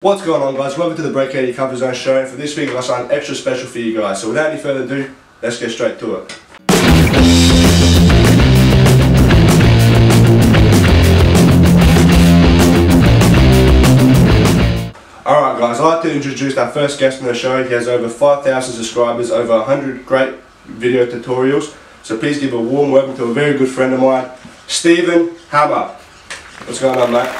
What's going on, guys? Welcome to the Break Out of Your Comfort Zone show, and for this week I've got something extra special for you guys. So without any further ado, let's get straight to it. Alright guys, I'd like to introduce our first guest on the show. He has over 5,000 subscribers, over 100 great video tutorials. So please give a warm welcome to a very good friend of mine, Stephen Hammer. What's going on, mate?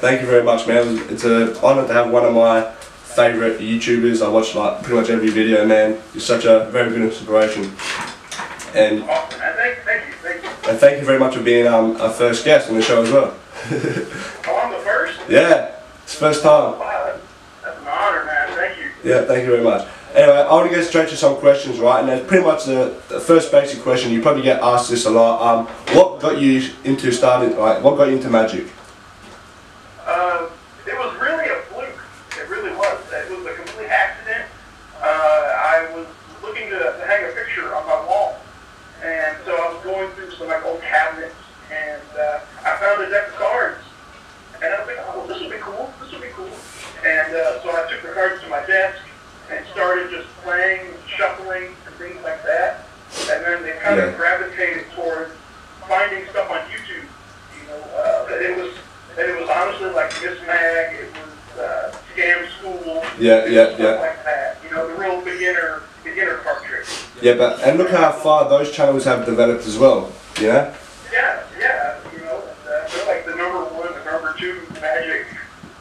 Thank you very much, man. It's an honour to have one of my favourite YouTubers. I watch like pretty much every video, man. You're such a very good inspiration. And awesome, man. Thank you. And thank you very much for being our first guest on the show as well. Oh, I'm the first? Yeah, it's the first time. Wow, that's an honour, man. Thank you. Yeah, thank you very much. Anyway, I want to get straight to some questions, right? And that's pretty much the first basic question. You probably get asked this a lot. What got you into what got you into magic? It was really a fluke. It really was. It was a complete accident. I was looking to hang a picture on my wall, and so I was going through some like old cabinets, and I found a deck of cards, and I was like, oh, this would be cool. This would be cool. And so I took the cards to my desk and started just playing, shuffling, and things like that. And then they kind of gravitated towards finding stuff on YouTube. You know, it was honestly like Miss Mag, it was Scam School, stuff like that. You know, the real beginner card tricks. Yeah, and look how far those channels have developed as well. Yeah. Yeah. You know, they're like the number one, the number two magic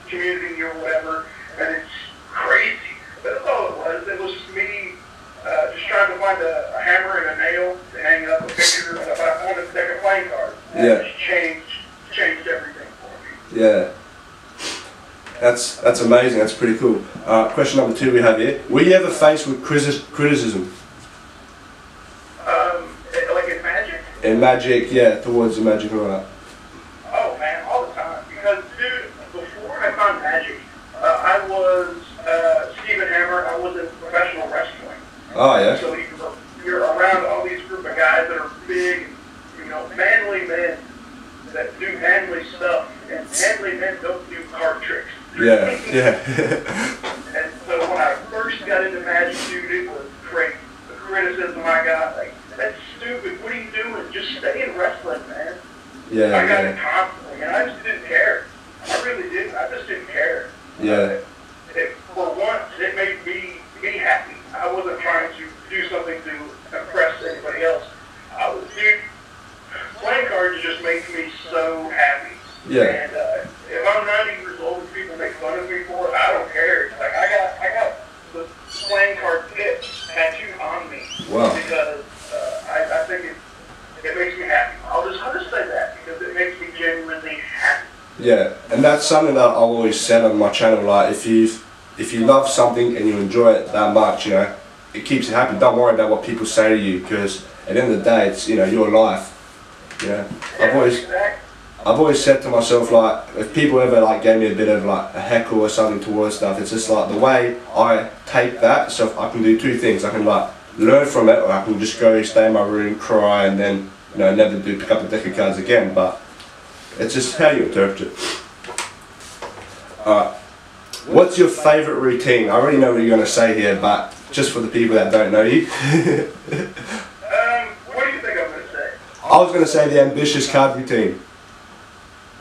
community or whatever, and it's crazy. But that's all it was. It was just me just trying to find a hammer and a nail to hang up a picture, but I wanted a deck of playing cards. And it just changed everything. Yeah, that's amazing. That's pretty cool. Question number 2 we have here: were you ever faced with criticism? Like in magic? In magic, yeah, towards the magic and all that. Oh man, all the time. Because dude, before I found magic, I was Stephen Hammer. I was in professional wrestling. Oh yeah. So you're around all these group of guys that are big, you know, manly men that do manly stuff. And manly men don't do card tricks. Yeah. And so when I first got into magic, dude, it was crazy. The criticism I got, like, that's stupid. What are you doing? Just stay in wrestling, man. Yeah. I got it constantly, and I just didn't care. I really didn't. I just didn't care. Yeah. For once, it made me happy. I wasn't trying to do something to impress anybody else. Playing cards just makes me so happy. Yeah. And if I'm 90 years old and people make fun of me for it, I don't care. Like I got the playing card tip tattooed on me. Wow. Because I think it makes me happy. I'll just say that because it makes me genuinely happy. Yeah, and that's something that I've always said on my channel. Like, if you love something and you enjoy it that much, you know, it keeps you happy. Don't worry about what people say to you, because at the end of the day, it's, you know, your life. You know, I've always said to myself, like, if people ever like gave me a bit of like a heckle or something towards stuff, it's just like the way I take that. So I can do 2 things. I can like learn from it, or I can just go stay in my room, cry, and then, you know, never pick up a deck of cards again. But it's just how you interpret it. Alright, what's your favourite routine? I already know what you're going to say here, but just for the people that don't know you. What do you think I'm going to say? I was going to say the ambitious card routine.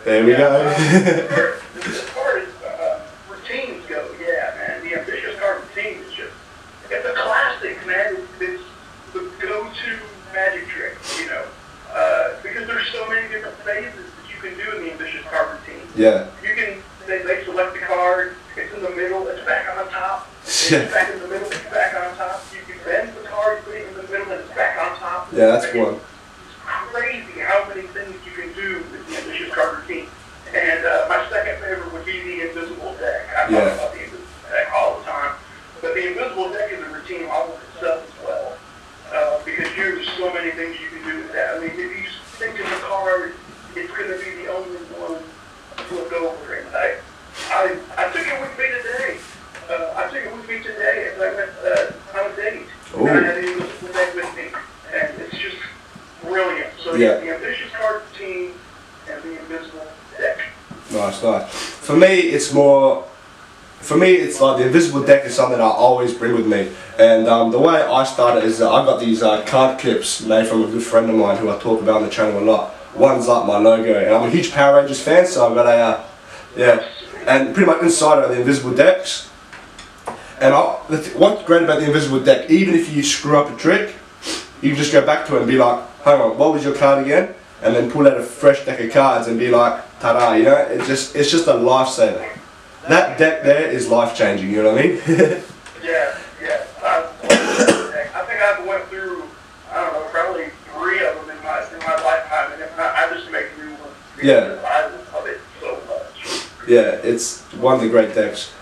There we go. As far as routines go, yeah, man, the ambitious card routine is just, it's a classic, man. It's the go-to magic trick, you know, because there's so many different phases that you can do in the ambitious card routine. Yeah. You can, they select the card, it's in the middle, it's back on top, it's back in the middle, it's back on top. You can bend the card, put it in the middle, and it's back on top. Yeah, that's one. It's crazy how many things you can do with the ambitious card routine. And my second favorite would be the invisible deck. I talk about the invisible deck all the time. But the invisible deck is a routine all of itself as well. Because there's so many things you can do with that. I mean, if you think of the card, it's going to be the only one flipped over. And I took it with me today. I took it with me today as I went on a date. Ooh. And I had the invisible deck with me, and it's just brilliant. So Yeah. the ambitious card team and the invisible deck. Nice, nice. For me, it's more. For me, it's like the invisible deck is something I always bring with me. And the way I started is that I got these card clips made from a good friend of mine who I talk about on the channel a lot. One's like my logo, and I'm a huge Power Rangers fan, so I've got a yeah. And pretty much inside are the invisible decks. And what's great about the invisible deck, even if you screw up a trick, you can just go back to it and be like, hang on, what was your card again? And then pull out a fresh deck of cards and be like, ta-da, you know? It's just a lifesaver. That deck there is life-changing, you know what I mean? Yeah, yeah. I think I've went through, I don't know, probably 3 of them in my lifetime, and if not, I just make new ones. Yeah. I love it so much. Yeah, it's one of the great decks.